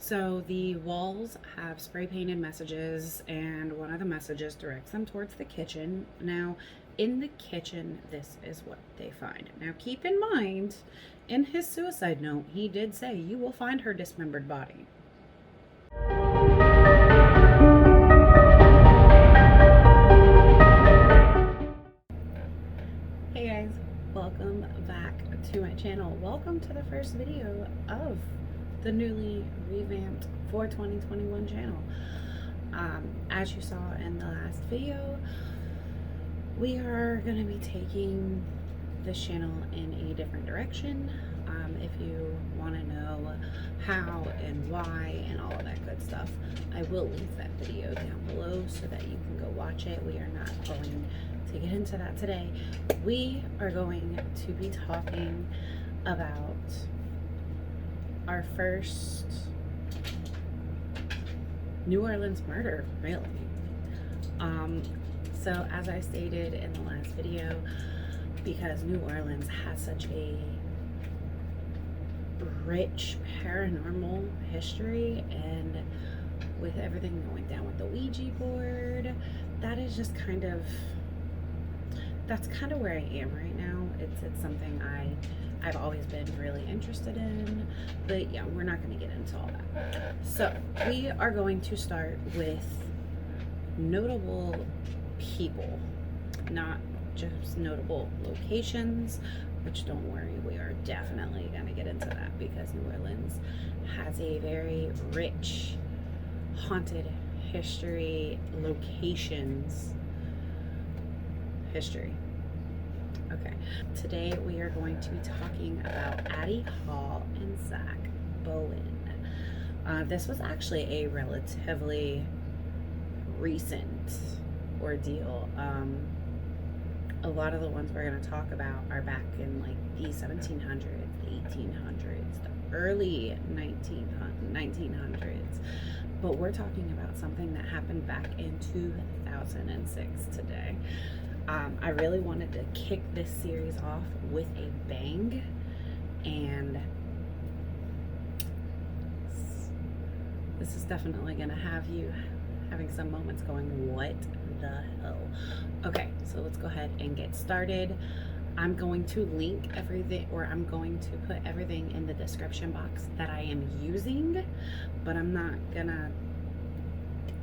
So the walls have spray painted messages, and one of the messages directs them towards the kitchen. Now, in the kitchen, this is what they find. Now, keep in mind, in his suicide note, he did say, "You will find her dismembered body." Hey guys, welcome back to my channel. Welcome to the first video of the newly revamped for 2021 channel. As you saw in the last video, we are going to be taking this channel in a different direction. If you want to know how and why and all of that good stuff, I will leave that video down below so that you can go watch it. We are not going to get into that today. We are going to be talking about our first New Orleans murder, really. So as I stated in the last video, because New Orleans has such a rich paranormal history, and with everything going down with the Ouija board, that is just that's kind of where I am right now. It's something I've always been really interested in, but yeah, we're not going to get into all that. So we are going to start with notable people, not just notable locations, which, don't worry, we are definitely going to get into that because New Orleans has a very rich haunted history, locations history. Okay, today we are going to be talking about Addie Hall and Zack Bowen. This was actually a relatively recent ordeal. A lot of the ones we're going to talk about are back in like the 1700s, the 1800s, the early 1900s. But we're talking about something that happened back in 2006 today. I really wanted to kick this series off with a bang, and this is definitely going to have you having some moments going, what the hell? Okay, so let's go ahead and get started. I'm going to link everything, or I'm going to put everything in the description box that I am using, but I'm not gonna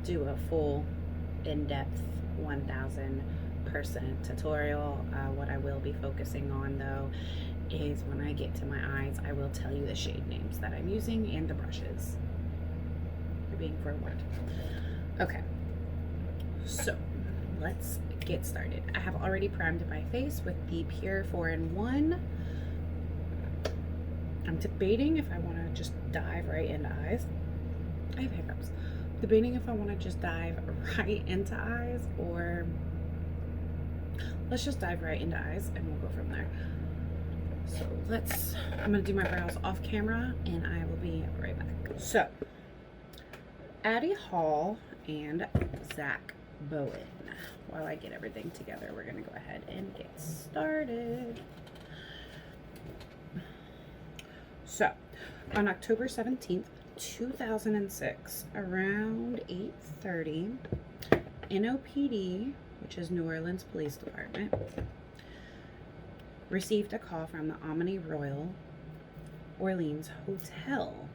do a full in-depth 1000% tutorial. What I will be focusing on though is when I get to my eyes, I will tell you the shade names that I'm using and the brushes. You're being forewarned. Okay, so let's get started. I have already primed my face with the Pure 4-in-1. I'm debating if I want to just dive right into eyes. I have hiccups. Debating if I want to just dive right into eyes, or let's just dive right into eyes and we'll go from there. So I'm going to do my brows off camera and I will be right back. So, Addie Hall and Zack Bowen. While I get everything together, we're going to go ahead and get started. So, on October 17th, 2006, around 8:30, NOPD, which is New Orleans Police Department, received a call from the Omni Royal Orleans Hotel.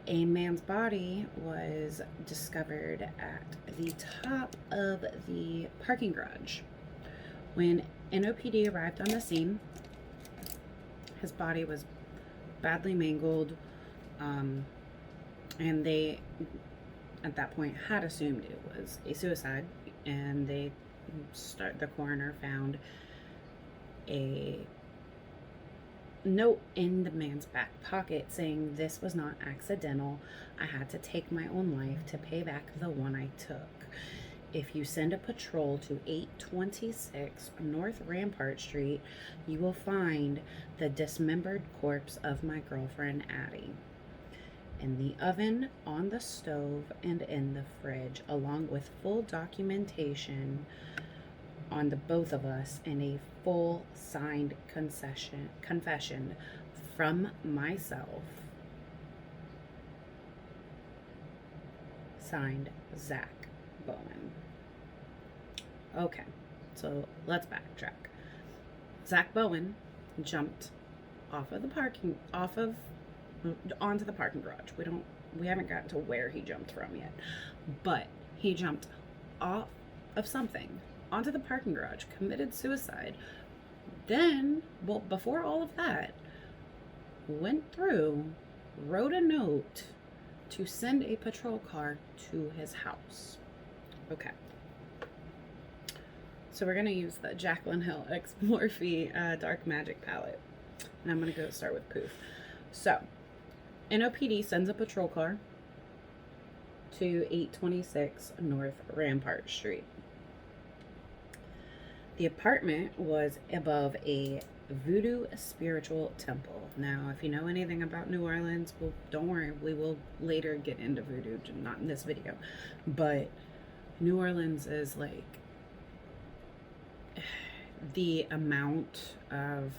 A man's body was discovered at the top of the parking garage. When NOPD arrived on the scene, his body was badly mangled, and they, at that point, had assumed it was a suicide, and the coroner found a note in the man's back pocket saying, "This was not accidental. I had to take my own life to pay back the one I took. If you send a patrol to 826 North Rampart Street, you will find the dismembered corpse of my girlfriend Addie in the oven, on the stove, and in the fridge, along with full documentation on the both of us and a full signed confession from myself signed Zack Bowen. Okay, so let's backtrack. Zack Bowen jumped onto the parking garage. We haven't gotten to where he jumped from yet, but he jumped off of something onto the parking garage, committed suicide. Then, well, before all of that, went through, wrote a note to send a patrol car to his house. Okay. So we're going to use the Jaclyn Hill X Morphe Dark Magic palette. And I'm going to go start with Poof. So, NOPD sends a patrol car to 826 North Rampart Street. The apartment was above a voodoo spiritual temple. Now, if you know anything about New Orleans, well, don't worry, we will later get into voodoo, not in this video. But New Orleans is like, the amount of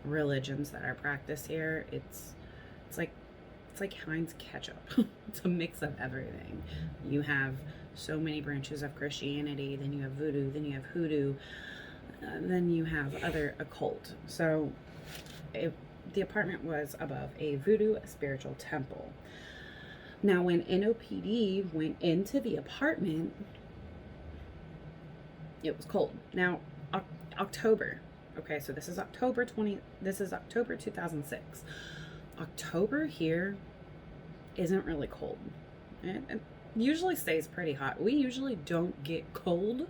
religions that are practiced here, it's like Heinz ketchup. It's a mix of everything. You have so many branches of Christianity, then you have voodoo, then you have hoodoo, then you have other occult. So the apartment was above a voodoo spiritual temple. Now, when NOPD went into the apartment, it was cold. Now, October. Okay, so this is October 2006. October here isn't really cold. It usually stays pretty hot. We usually don't get cold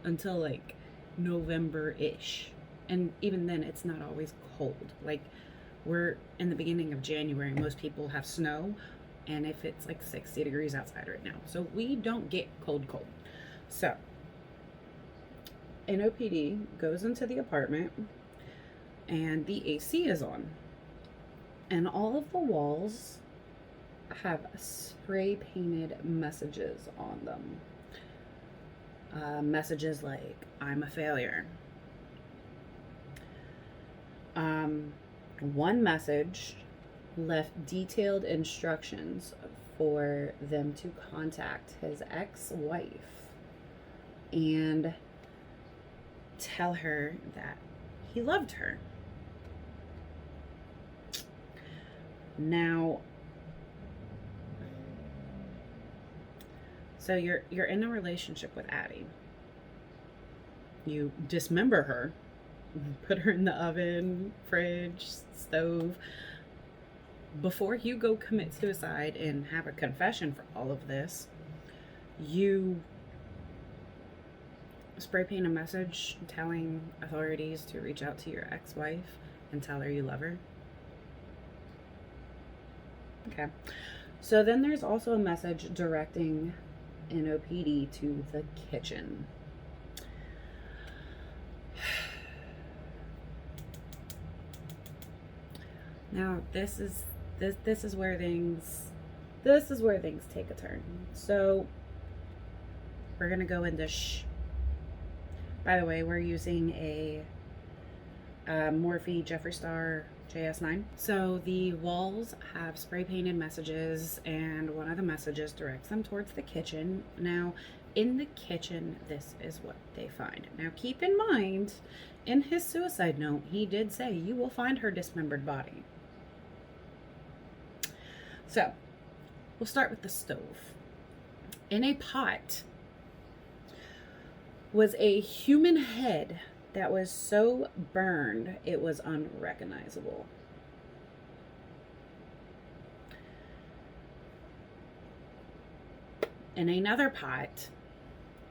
until like November-ish. And even then, it's not always cold. Like, we're in the beginning of January. Most people have snow. And if it's like 60 degrees outside right now. So we don't get cold. So, NOPD goes into the apartment and the AC is on. And all of the walls have spray painted messages on them. Messages like, I'm a failure. One message left detailed instructions for them to contact his ex-wife and tell her that he loved her. Now, so you're in a relationship with Addie. You dismember her, put her in the oven, fridge, stove. Before you go commit suicide and have a confession for all of this, you spray paint a message telling authorities to reach out to your ex-wife and tell her you love her. Okay. So then there's also a message directing NOPD to the kitchen. Now this is where things take a turn. So we're gonna go into by the way, we're using a Morphe Jeffree Star JS9. So the walls have spray painted messages, and one of the messages directs them towards the kitchen. Now, in the kitchen, this is what they find. Now, keep in mind, in his suicide note, he did say, you will find her dismembered body. So, we'll start with the stove. In a pot was a human head that was so burned it was unrecognizable. In another pot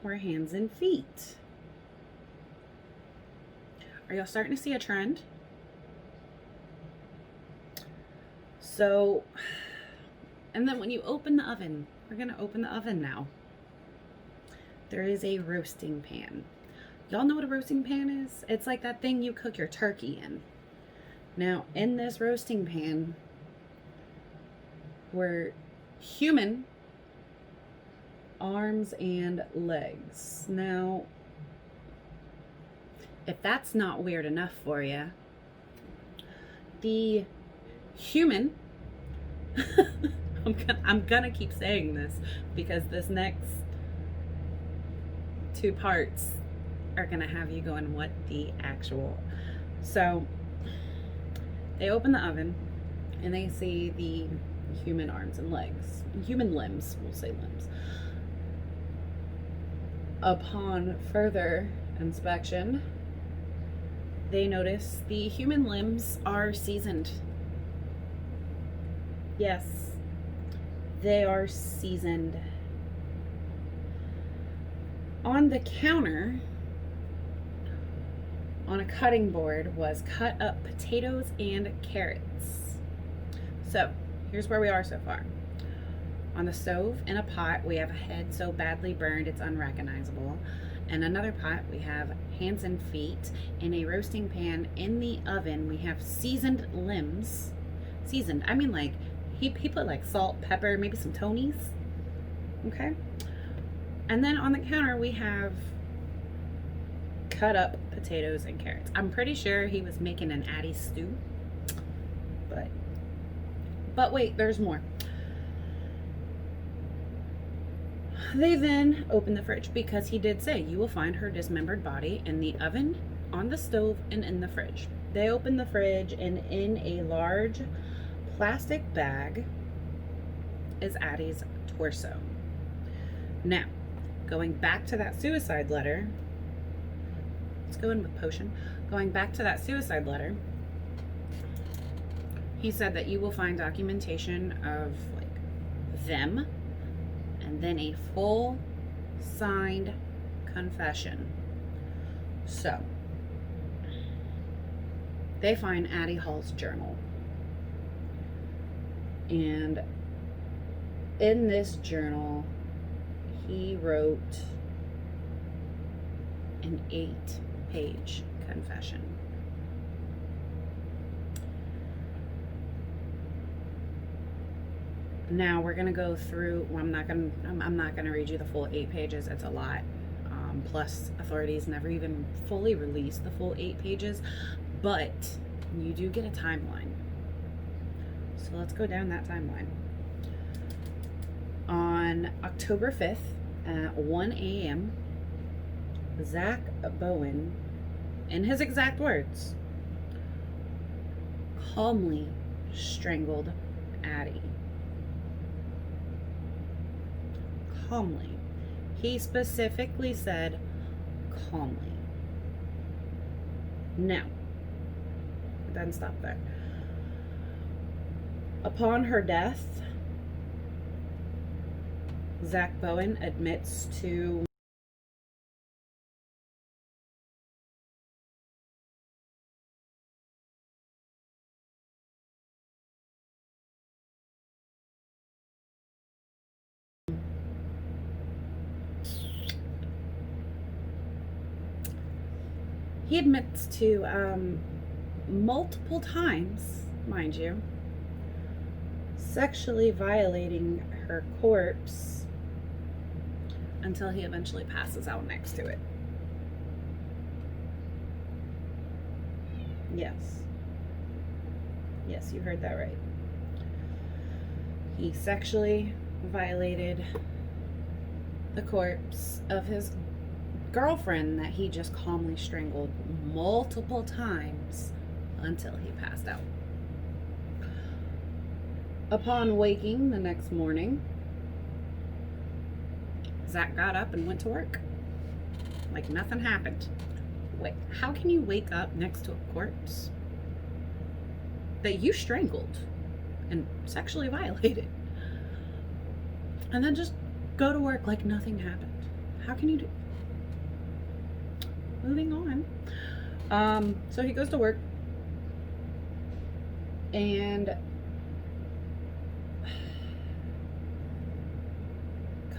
were hands and feet. Are y'all starting to see a trend? So, and then when you open the oven, we're going to open the oven now. There is a roasting pan. Y'all know what a roasting pan is? It's like that thing you cook your turkey in. Now, in this roasting pan were human arms and legs. Now, if that's not weird enough for you, the human I'm gonna keep saying this because this next two parts are gonna have you going, what the actual. So they open the oven and they see the human arms and legs, human limbs, we'll say limbs. Upon further inspection, they notice the human limbs are seasoned. Yes, they are seasoned. On the counter, on a cutting board, was cut up potatoes and carrots. So, here's where we are so far. On the stove, in a pot, we have a head so badly burned it's unrecognizable. In another pot, we have hands and feet. In a roasting pan, in the oven, we have seasoned limbs. Seasoned, I mean like, he put like salt, pepper, maybe some Tonys. Okay? And then on the counter, we have cut up potatoes and carrots. I'm pretty sure he was making an Addie stew. But wait, there's more. They then open the fridge because he did say you will find her dismembered body in the oven, on the stove, and in the fridge. They open the fridge, and in a large plastic bag is Addie's torso. Now, going back to that suicide letter, let's go in with potion. Going back to that suicide letter, he said that you will find documentation of like them, and then a full signed confession. So they find Addie Hall's journal, and in this journal he wrote an 8-page confession. Now we're gonna go through. Well, I'm not gonna read you the full 8 pages. It's a lot. Plus, authorities never even fully released the full 8 pages, but you do get a timeline. So let's go down that timeline. On October 5th at 1 a.m., Zack Bowen, in his exact words, calmly strangled Addie. Calmly. He specifically said calmly. Now, it doesn't stop there. Upon her death, Zack Bowen admits to multiple times, mind you, sexually violating her corpse until he eventually passes out next to it. Yes. Yes, you heard that right. He sexually violated the corpse of his girlfriend that he just calmly strangled multiple times until he passed out. Upon waking the next morning, Zack got up and went to work like nothing happened. Wait, how can you wake up next to a corpse that you strangled and sexually violated and then just go to work like nothing happened? How can you do? Moving on. So he goes to work, and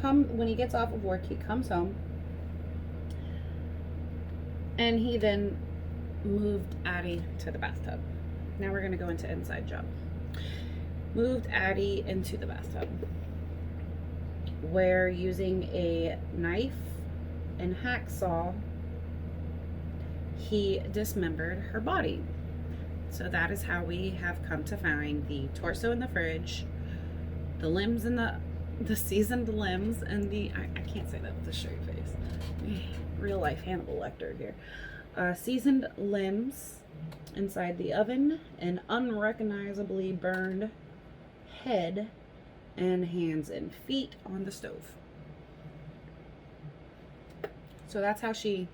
when he gets off of work, he comes home, and he then moved Addie to the bathtub. Now we're going to go into inside job. Moved Addie into the bathtub, where using a knife and hacksaw, he dismembered her body. So that is how we have come to find the torso in the fridge, The limbs and the seasoned limbs and the I can't say that with a straight face. Real life Hannibal Lecter here. Seasoned limbs inside the oven, an unrecognizably burned head, and hands and feet on the stove. So that's how she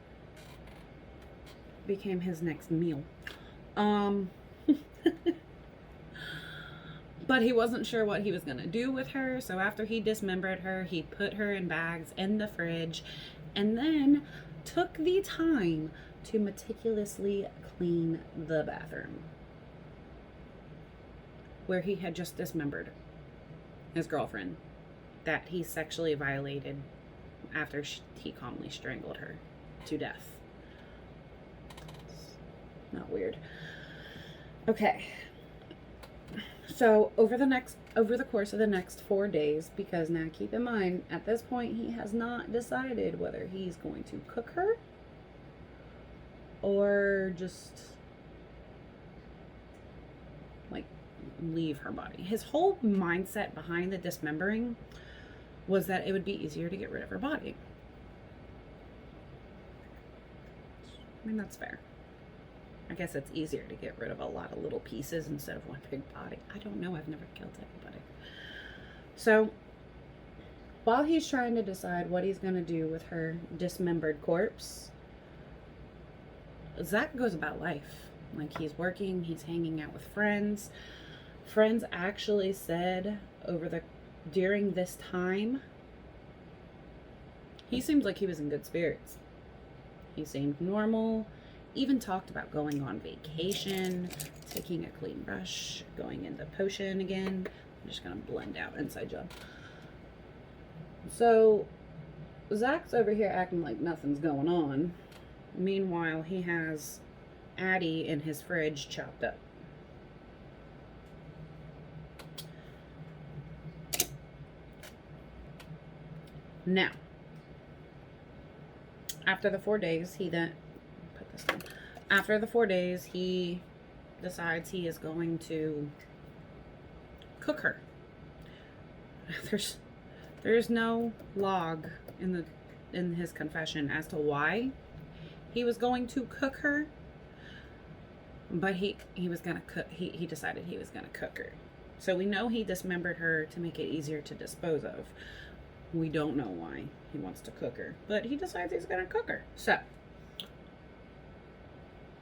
became his next meal. But he wasn't sure what he was going to do with her, so after he dismembered her, he put her in bags in the fridge and then took the time to meticulously clean the bathroom where he had just dismembered his girlfriend that he sexually violated after he calmly strangled her to death. It's not weird. Okay. So over the course of the next 4 days, because now keep in mind, at this point he has not decided whether he's going to cook her or just like leave her body. His whole mindset behind the dismembering was that it would be easier to get rid of her body. I mean, that's fair. I guess it's easier to get rid of a lot of little pieces instead of one big body. I don't know. I've never killed anybody. So, while he's trying to decide what he's going to do with her dismembered corpse, Zack goes about life. Like, he's working, he's hanging out with friends. Friends actually said during this time, he seemed like he was in good spirits. He seemed normal. Even talked about going on vacation, taking a clean brush, going into potion again. I'm just gonna blend out inside job. So Zack's over here acting like nothing's going on. Meanwhile, he has Addie in his fridge chopped up. Now, after the 4 days, after the 4 days, he decides he is going to cook her. There's no log in his confession as to why he was going to cook her, but he was gonna cook. He decided he was gonna cook her. So we know he dismembered her to make it easier to dispose of. We don't know why he wants to cook her, but he decides he's gonna cook her. So,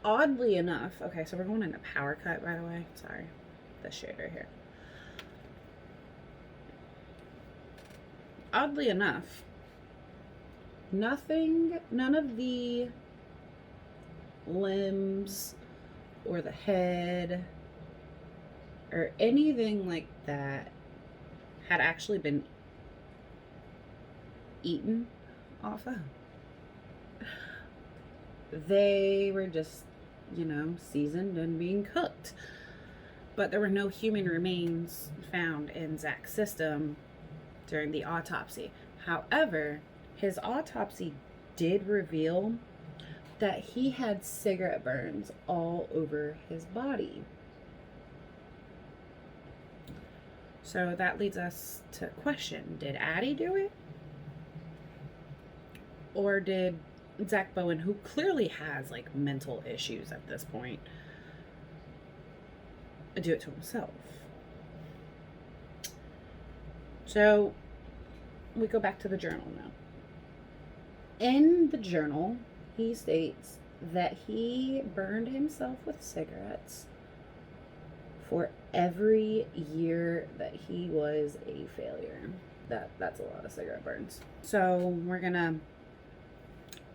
oddly enough, okay, so we're going into power cut, by the way. Sorry, this shade right here. Oddly enough, none of the limbs or the head or anything like that had actually been eaten off of. They were just, seasoned and being cooked. But there were no human remains found in Zack's system during the autopsy. However, his autopsy did reveal that he had cigarette burns all over his body. So that leads us to question, did Addie do it? Or did Zack Bowen, who clearly has like mental issues at this point, do it to himself? So we go back to the journal now. In the journal, he states that he burned himself with cigarettes for every year that he was a failure. That's a lot of cigarette burns. So we're gonna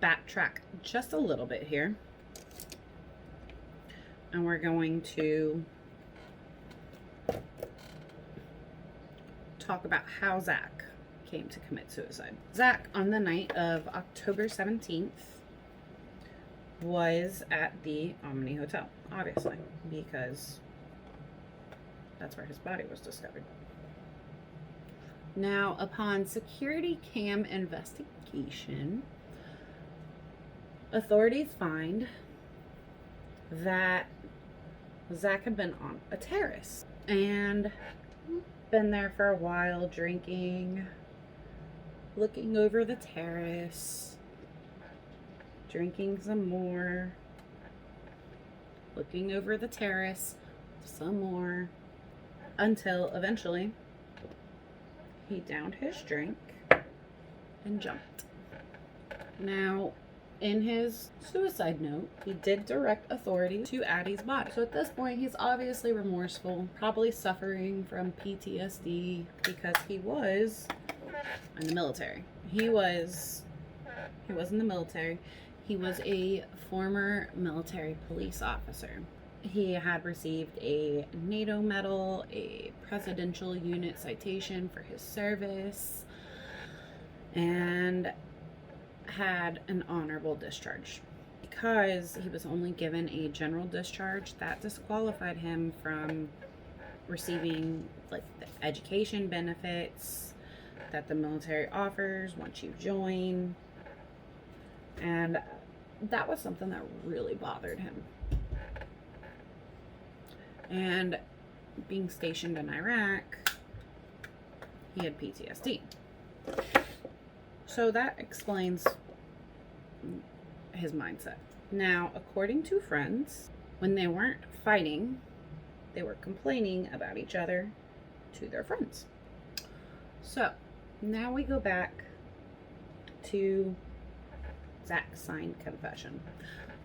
backtrack just a little bit here, and we're going to talk about how Zack came to commit suicide. Zack, on the night of October 17th, was at the Omni Hotel, obviously, because that's where his body was discovered. Now, upon security cam investigation, authorities find that Zack had been on a terrace, and been there for a while, drinking, looking over the terrace, drinking some more, looking over the terrace some more, until eventually he downed his drink and jumped. Now, in his suicide note, he did direct authority to Addie's body. So at this point, he's obviously remorseful, probably suffering from PTSD, because he was in the military. He was in the military. He was a former military police officer. He had received a NATO medal, a Presidential Unit Citation for his service, and had an honorable discharge. Because he was only given a general discharge, that disqualified him from receiving like the education benefits that the military offers once you join. And that was something that really bothered him. And being stationed in Iraq, he had PTSD. So that explains his mindset. Now, according to friends, when they weren't fighting, they were complaining about each other to their friends. So now we go back to Zack's signed confession.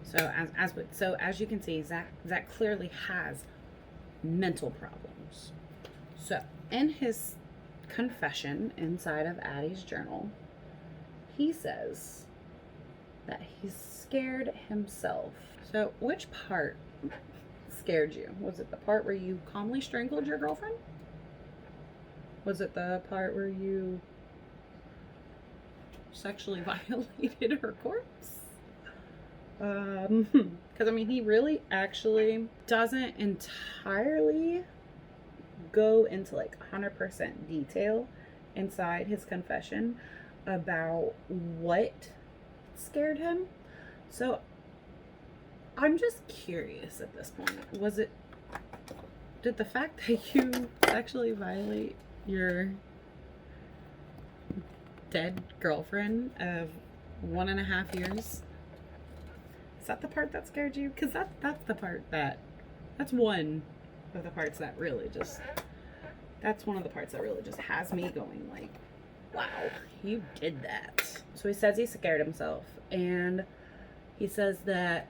So as you can see, Zack clearly has mental problems. So in his confession inside of Addie's journal, he says that he's scared himself. So which part scared you? Was it the part where you calmly strangled your girlfriend? Was it the part where you sexually violated her corpse? Because I mean, he really actually doesn't entirely go into like 100% detail inside his confession about what scared him. So I'm just curious at this point. Did the fact that you sexually violate your dead girlfriend of 1.5 years, is that the part that scared you? Because that's one of the parts that really just, that's one of the parts that really just has me going like, wow, you did that. So he says he scared himself, and he says that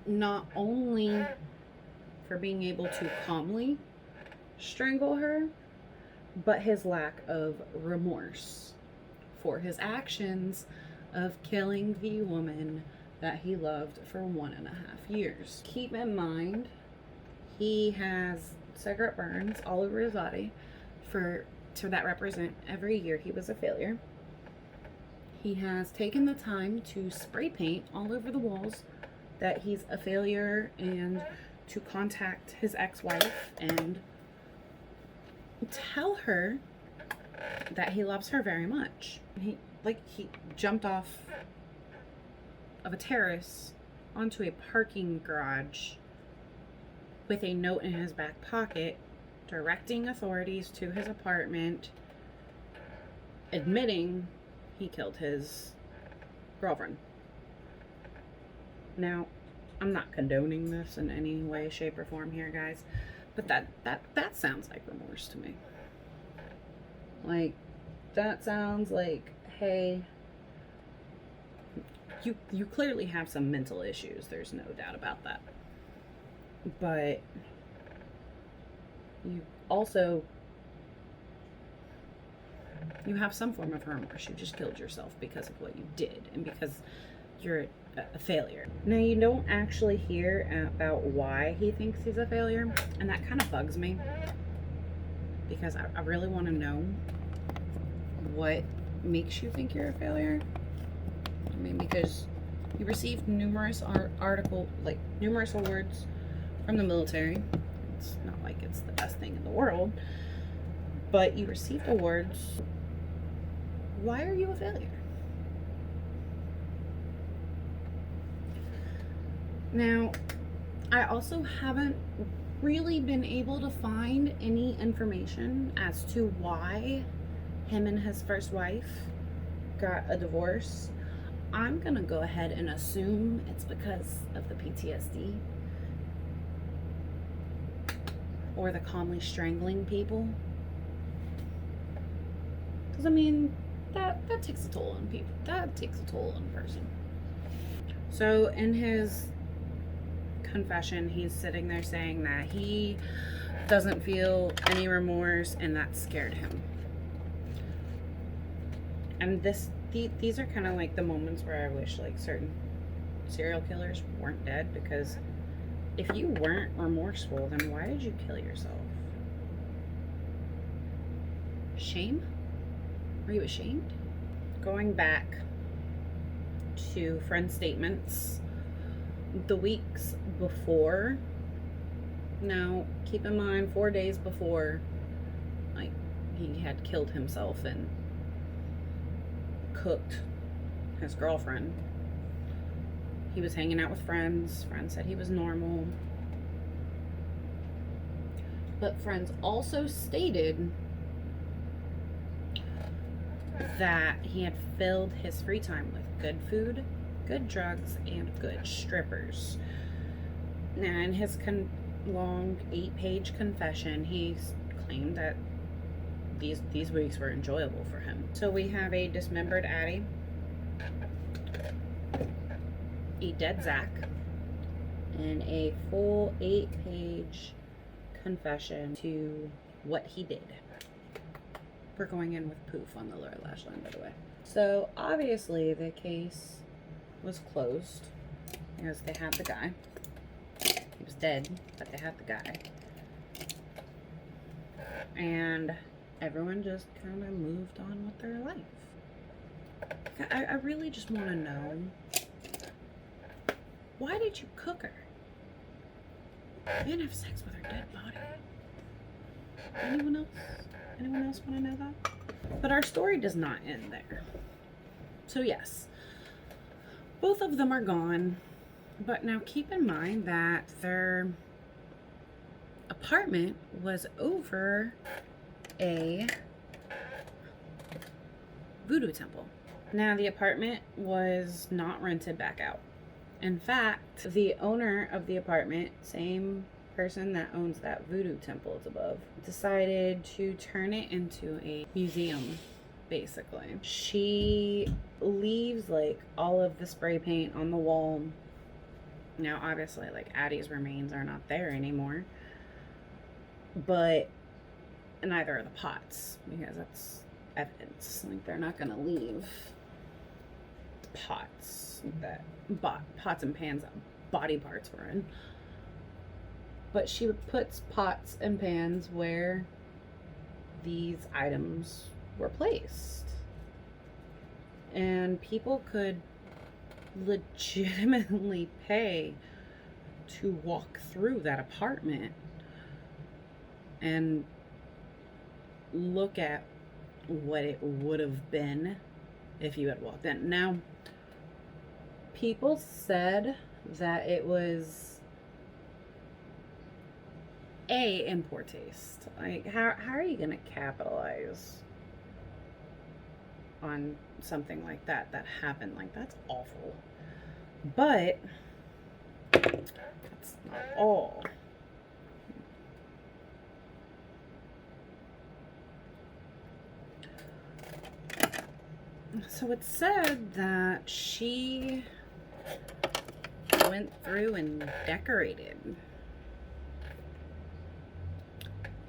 not only for being able to calmly strangle her, but his lack of remorse for his actions of killing the woman that he loved for 1.5 years. Keep in mind, he has cigarette burns all over his body that represent every year he was a failure. He has taken the time to spray paint all over the walls that he's a failure, and to contact his ex-wife and tell her that he loves her very much. He jumped off of a terrace onto a parking garage with a note in his back pocket directing authorities to his apartment, admitting he killed his girlfriend. Now, I'm not condoning this in any way, shape, or form here, guys, but that sounds like remorse to me. Like, that sounds like, hey, you clearly have some mental issues. There's no doubt about that. But you also, you have some form of remorse. You just killed yourself because of what you did, and because you're a failure. Now, you don't actually hear about why he thinks he's a failure, and that kind of bugs me, because I really want to know what makes you think you're a failure. I mean, because you received numerous numerous awards from the military. It's not like it's the best thing in the world, but you received awards. Why are you a failure? Now, I also haven't really been able to find any information as to why him and his first wife got a divorce. I'm gonna go ahead and assume it's because of the PTSD or the calmly strangling people. Because I mean, that takes a toll on people. That takes a toll on a person. So in his confession, he's sitting there saying that he doesn't feel any remorse and that scared him. And these are kind of like the moments where I wish like certain serial killers weren't dead, because if you weren't remorseful, then why did you kill yourself? Shame? Were you ashamed? Going back to friend statements, the weeks before, now keep in mind 4 days before, like, he had killed himself and cooked his girlfriend, he was hanging out with friends. Friends said he was normal, but friends also stated that he had filled his free time with good food, good drugs, and good strippers. Now, in his long 8-page confession, he claimed that these weeks were enjoyable for him. So we have a dismembered Addie, a dead Zack, and a full 8-page confession to what he did. We're going in with poof on the lower lash line, by the way. So obviously the case was closed because they had the guy. He was dead, but they had the guy. And everyone just kind of moved on with their life. I really just want to know, why did you cook her? You didn't have sex with her dead body. Anyone else? Anyone else want to know that? But our story does not end there. So yes, both of them are gone. But now keep in mind that their apartment was over a voodoo temple. Now the apartment was not rented back out. In fact, the owner of the apartment, same person that owns that voodoo temple is above, decided to turn it into a museum, basically. She leaves like all of the spray paint on the wall. Now obviously like Addie's remains are not there anymore, but neither are the pots, because that's evidence. Like, they're not gonna leave pots and pans that body parts were in. But she puts pots and pans where these items were placed. And people could legitimately pay to walk through that apartment and look at what it would have been if you had walked in. Now, people said that it was in poor taste. Like, how are you gonna capitalize on something like that happened? Like, that's awful. But that's not all. So it's said that she went through and decorated.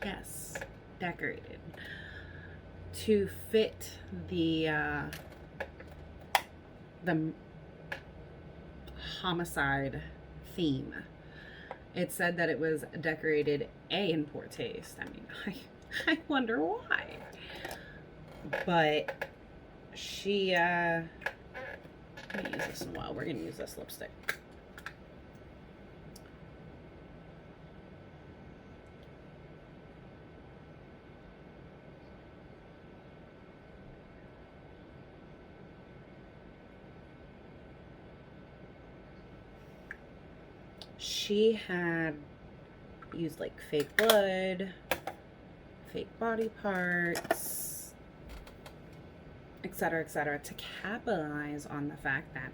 Yes, decorated to fit the homicide theme. It said that it was decorated in poor taste. I mean, I wonder why. But she, let me use this in a while. We're going to use this lipstick. She had used like fake blood, fake body parts, etc., to capitalize on the fact that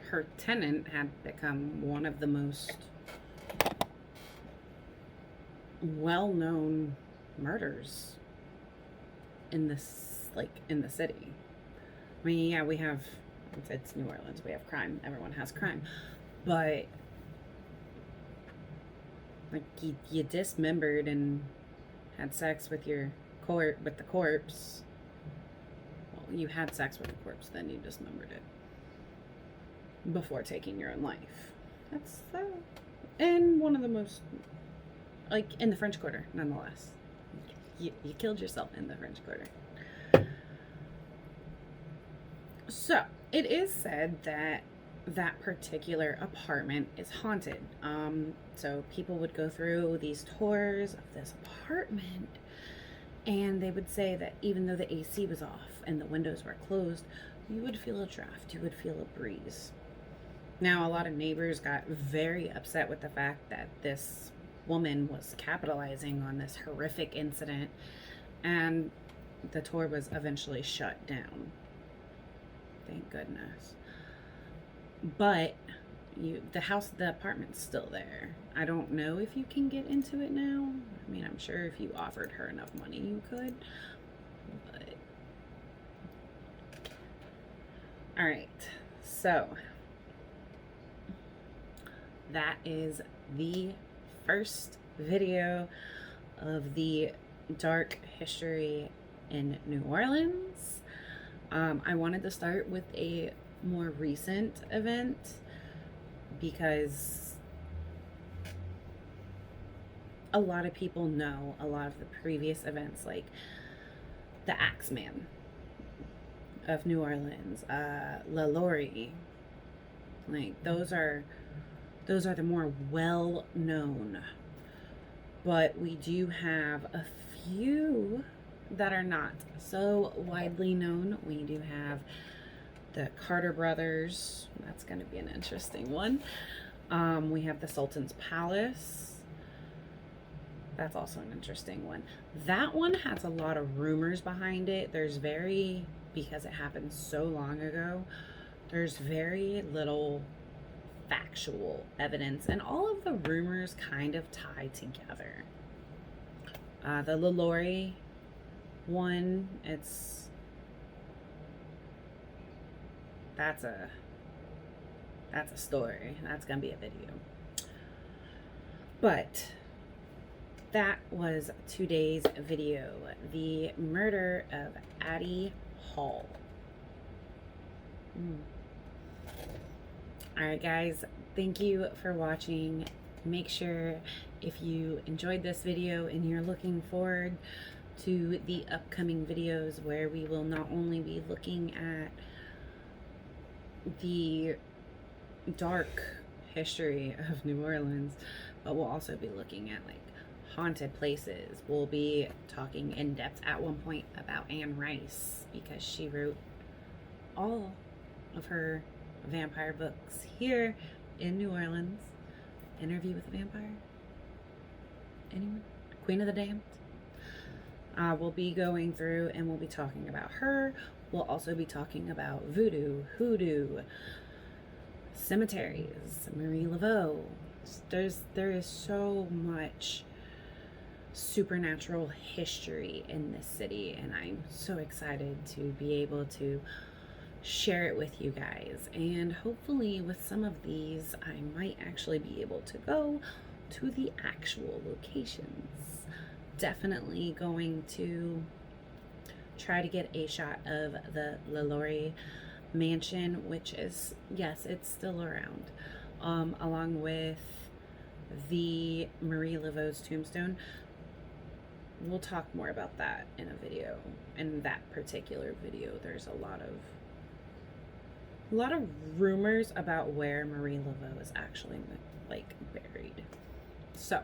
her tenant had become one of the most well-known murders in this, like, in the city. I mean, yeah, we have, it's New Orleans, we have crime, everyone has crime, but like you dismembered and had sex with your with the corpse. Well, you had sex with the corpse, then you dismembered it before taking your own life. That's and one of the most, like, in the French Quarter, nonetheless. You killed yourself in the French Quarter. So it is said that that particular apartment is haunted. So people would go through these tours of this apartment, and they would say that even though the AC was off and the windows were closed, you would feel a draft, you would feel a breeze. Now, a lot of neighbors got very upset with the fact that this woman was capitalizing on this horrific incident, and the tour was eventually shut down. Thank goodness. But the apartment's still there. I don't know if you can get into it now. I mean, I'm sure if you offered her enough money, you could. But all right, so that is the first video of the dark history in New Orleans. I wanted to start with a more recent event because a lot of people know a lot of the previous events, like the Axeman of New Orleans, La Laurie. Like those are the more well known, but we do have a few that are not so widely known. We do have the Carter brothers. That's going to be an interesting one. We have the Sultan's Palace. That's also an interesting one. That one has a lot of rumors behind it. Because it happened so long ago, there's very little factual evidence, and all of the rumors kind of tie together. The La Laurie one, that's a story. That's gonna be a video. But that was today's video, the murder of Addie Hall. Alright guys, thank you for watching. Make sure, if you enjoyed this video and you're looking forward to the upcoming videos where we will not only be looking at the dark history of New Orleans, but we'll also be looking at like haunted places. We'll be talking in depth at one point about Anne Rice, because she wrote all of her vampire books here in New Orleans. Interview with a Vampire? Anyone? Queen of the Damned? We'll be going through and we'll be talking about her. We'll also be talking about voodoo, hoodoo, cemeteries, Marie Laveau. There is so much supernatural history in this city, and I'm so excited to be able to share it with you guys. And hopefully with some of these I might actually be able to go to the actual locations. Definitely going to try to get a shot of the La Laurie mansion, which is, yes, it's still around, along with the Marie Laveau's tombstone. We'll talk more about that in a video. In that particular video, there's a lot of rumors about where Marie Laveau is actually like buried. So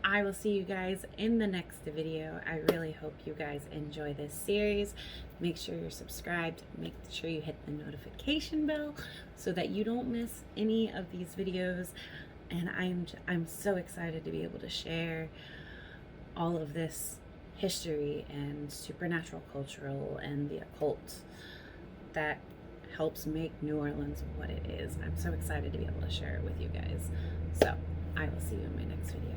I will see you guys in the next video. I really hope you guys enjoy this series. Make sure you're subscribed. Make sure you hit the notification bell so that you don't miss any of these videos. And I'm so excited to be able to share all of this history and supernatural, cultural, and the occult that helps make New Orleans what it is. I'm so excited to be able to share it with you guys. So I will see you in my next video.